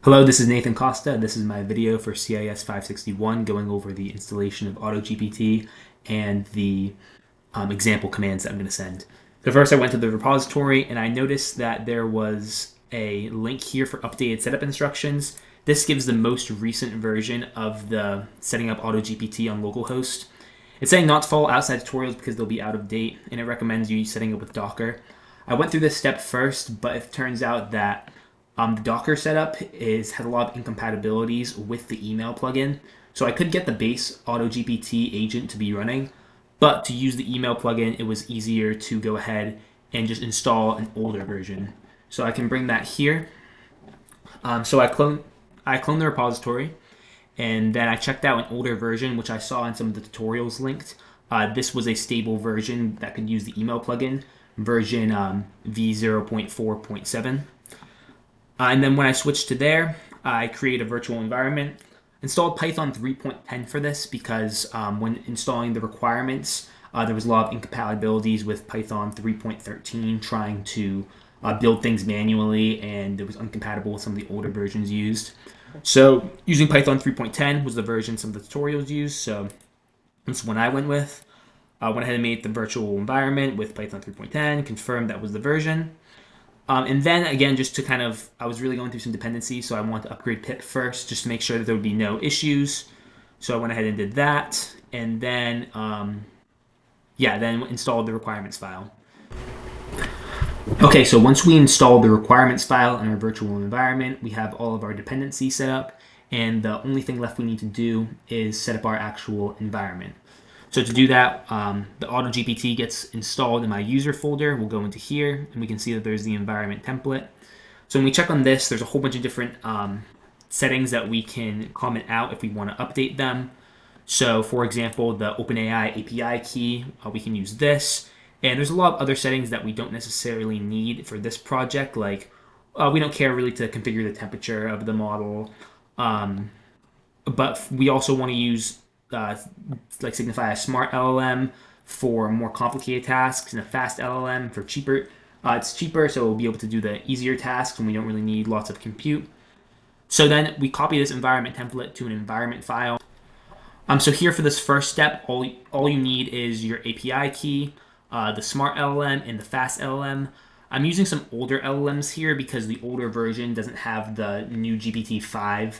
Hello, this is Nathan Costa. This is my video for CIS 561 going over the installation of AutoGPT and the example commands that I'm going to send. So first I went to the repository and I noticed that there was a link here for updated setup instructions. This gives the most recent version of the setting up AutoGPT on localhost. It's saying not to follow outside tutorials because they'll be out of date, and it recommends you setting it with Docker. I went through this step first, but it turns out that the Docker setup has a lot of incompatibilities with the email plugin. So I could get the base AutoGPT agent to be running, but to use the email plugin, it was easier to go ahead and just install an older version. So I can bring that here. So I clone the repository, and then I checked out an older version, which I saw in some of the tutorials linked. This was a stable version that could use the email plugin, version v0.4.7. And then when I switched to there, I created a virtual environment, installed Python 3.10 for this because when installing the requirements, there was a lot of incompatibilities with Python 3.13 trying to build things manually, and it was incompatible with some of the older versions used. So using Python 3.10 was the version some of the tutorials used, so that's one I went with. I went ahead and made the virtual environment with Python 3.10, confirmed that was the version. And then again, just to I was really going through some dependencies, so I wanted to upgrade pip first just to make sure that there would be no issues. So I went ahead and did that, and then, then installed the requirements file. Okay, so once we installed the requirements file in our virtual environment, we have all of our dependencies set up, and the only thing left we need to do is set up our actual environment. So to do that, the AutoGPT gets installed in my user folder. We'll go into here, and we can see that there's the environment template. So when we check on this, there's a whole bunch of different settings that we can comment out if we want to update them. So for example, the OpenAI API key, we can use this. And there's a lot of other settings that we don't necessarily need for this project, like we don't care really to configure the temperature of the model, but we also want to use like signify a smart LLM for more complicated tasks and a fast LLM for cheaper. It's cheaper, so we'll be able to do the easier tasks when we don't really need lots of compute. So then we copy this environment template to an environment file. So here for this first step, all you need is your API key, the smart LLM, and the fast LLM. I'm using some older LLMs here because the older version doesn't have the new GPT-5.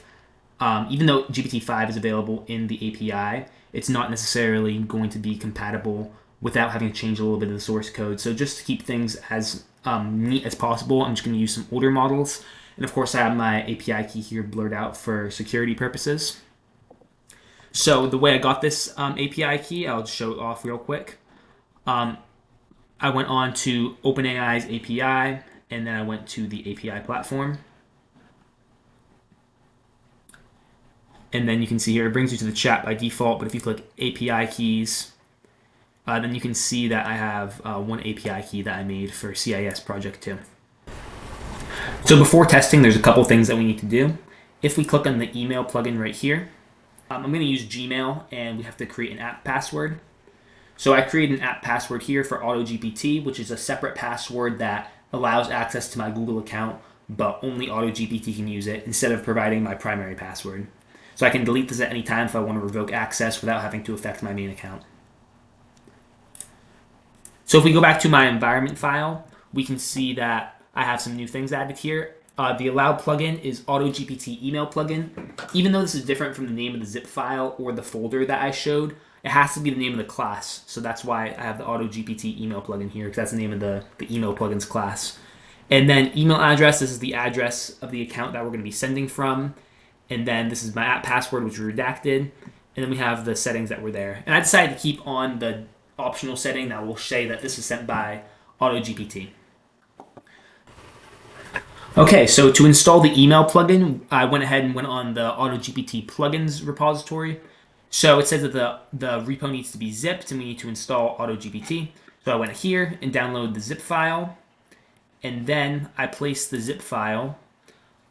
Even though GPT-5 is available in the API, it's not necessarily going to be compatible without having to change a little bit of the source code. So just to keep things as neat as possible, I'm just going to use some older models. And of course, I have my API key here blurred out for security purposes. So the way I got this API key, I'll just show it off real quick. I went on to OpenAI's API, and then I went to the API platform. And then you can see here, it brings you to the chat by default, but if you click API keys, then you can see that I have one API key that I made for CIS Project 2. So before testing, there's a couple things that we need to do. If we click on the email plugin right here, I'm going to use Gmail, and we have to create an app password. So I created an app password here for AutoGPT, which is a separate password that allows access to my Google account, but only AutoGPT can use it instead of providing my primary password. So I can delete this at any time if I want to revoke access without having to affect my main account. So if we go back to my environment file, we can see that I have some new things added here. The allowed plugin is AutoGPT email plugin. Even though this is different from the name of the zip file or the folder that I showed, it has to be the name of the class. So that's why I have the AutoGPT email plugin here, because that's the name of the email plugins class. And then email address, this is the address of the account that we're going to be sending from. And then this is my app password, which is redacted. And then we have the settings that were there. And I decided to keep on the optional setting that will say that this is sent by AutoGPT. Okay, so to install the email plugin, I went ahead and went on the AutoGPT plugins repository. So it says that the repo needs to be zipped, and we need to install AutoGPT. So I went here and downloaded the zip file. And then I placed the zip file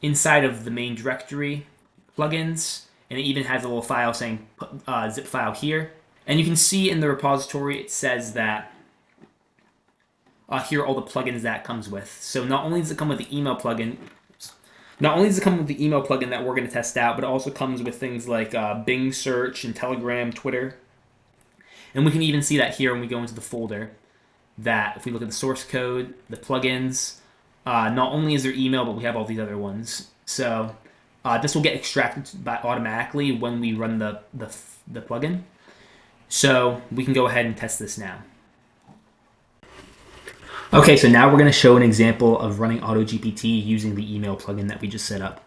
inside of the main directory, plugins, and it even has a little file saying zip file here. And you can see in the repository it says that here are all the plugins that it comes with. So not only does it come with the email plugin, Not only does it come with the email plugin that we're going to test out, but it also comes with things like Bing search and Telegram, Twitter. And we can even see that here when we go into the folder, that if we look at the source code, the plugins, not only is there email, but we have all these other ones. So this will get extracted automatically when we run the plugin. So we can go ahead and test this now. Okay, so now we're going to show an example of running AutoGPT using the email plugin that we just set up.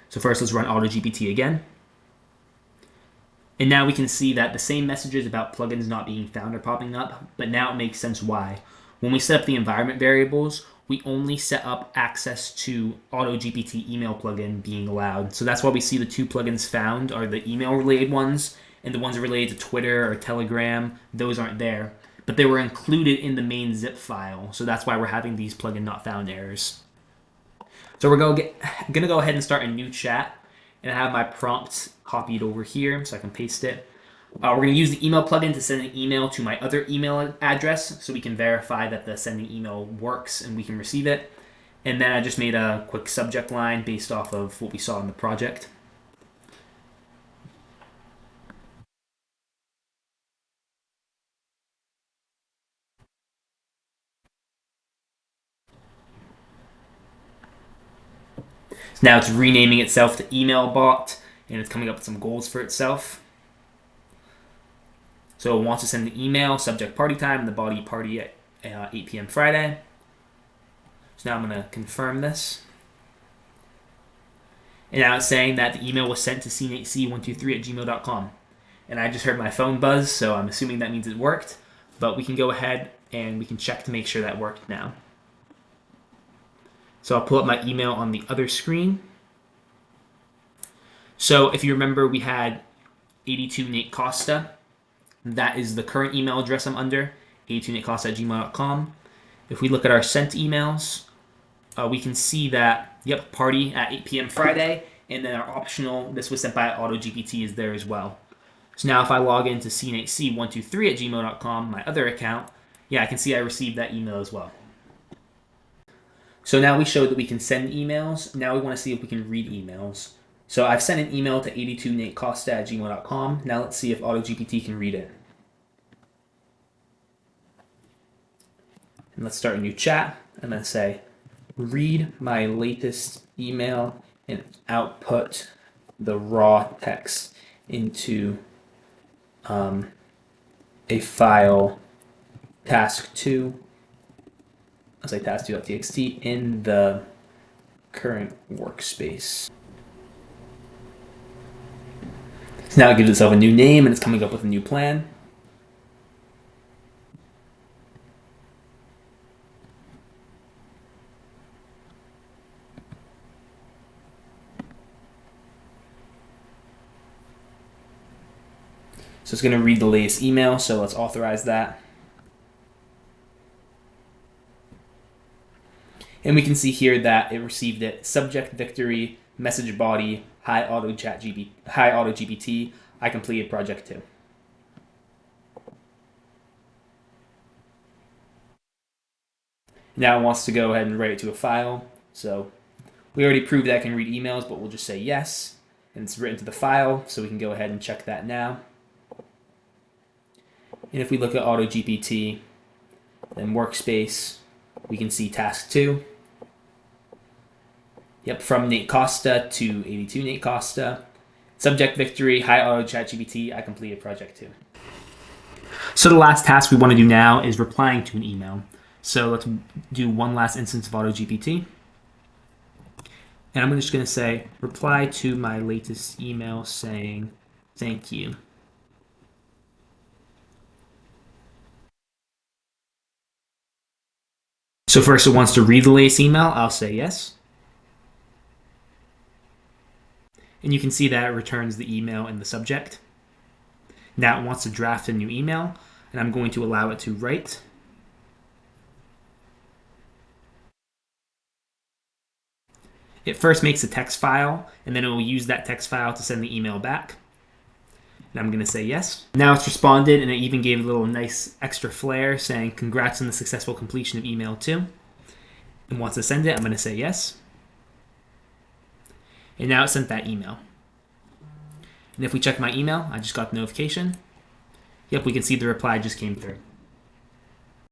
So first, let's run AutoGPT again. And now we can see that the same messages about plugins not being found are popping up, but now it makes sense why. When we set up the environment variables, we only set up access to AutoGPT email plugin being allowed. So that's why we see the two plugins found are the email related ones, and the ones related to Twitter or Telegram, those aren't there. But they were included in the main zip file, so that's why we're having these plugin not found errors. So we're going to go ahead and start a new chat, and I have my prompt copied over here so I can paste it. We're going to use the email plugin to send an email to my other email address so we can verify that the sending email works and we can receive it. And then I just made a quick subject line based off of what we saw in the project. So now it's renaming itself to email bot, and it's coming up with some goals for itself. So it wants to send the email, subject party time, and the body party at 8 p.m. Friday. So now I'm going to confirm this. And now it's saying that the email was sent to scene8c123@gmail.com. And I just heard my phone buzz, so I'm assuming that means it worked. But we can go ahead and we can check to make sure that worked now. So I'll pull up my email on the other screen. So if you remember, we had 82 Nate Costa. That is the current email address I'm under, 82natecosta@gmail.com. If we look at our sent emails, we can see that, yep, party at 8 p.m. Friday, and then our optional, this was sent by AutoGPT, is there as well. So now if I log into scene8c123@gmail.com, my other account, yeah, I can see I received that email as well. So now we showed that we can send emails. Now we want to see if we can read emails. So I've sent an email to 82natecosta@gmail.com. Now let's see if AutoGPT can read it. And let's start a new chat and then say, read my latest email and output the raw text into a file task2. I'll say task2.txt in the current workspace. So now it gives itself a new name and it's coming up with a new plan. So it's going to read the latest email, so let's authorize that. And we can see here that it received it. Subject victory, message body, hi AutoGPT, I completed project 2. Now it wants to go ahead and write it to a file. So we already proved that I can read emails, but we'll just say yes. And it's written to the file, so we can go ahead and check that now. And if we look at AutoGPT, then workspace, we can see task 2. Yep, from Nate Costa to 82 Nate Costa. Subject victory, hi AutoGPT, I completed project 2. So the last task we want to do now is replying to an email. So let's do one last instance of AutoGPT. And I'm just going to say, reply to my latest email saying, thank you. So first it wants to read the latest email. I'll say yes. And you can see that it returns the email in the subject. Now it wants to draft a new email, and I'm going to allow it to write. It first makes a text file, and then it will use that text file to send the email back. And I'm going to say yes. Now it's responded, and it even gave a little nice extra flair saying, congrats on the successful completion of email 2. And wants to send it, I'm going to say yes. And now it sent that email. And if we check my email, I just got the notification. Yep, we can see the reply just came through.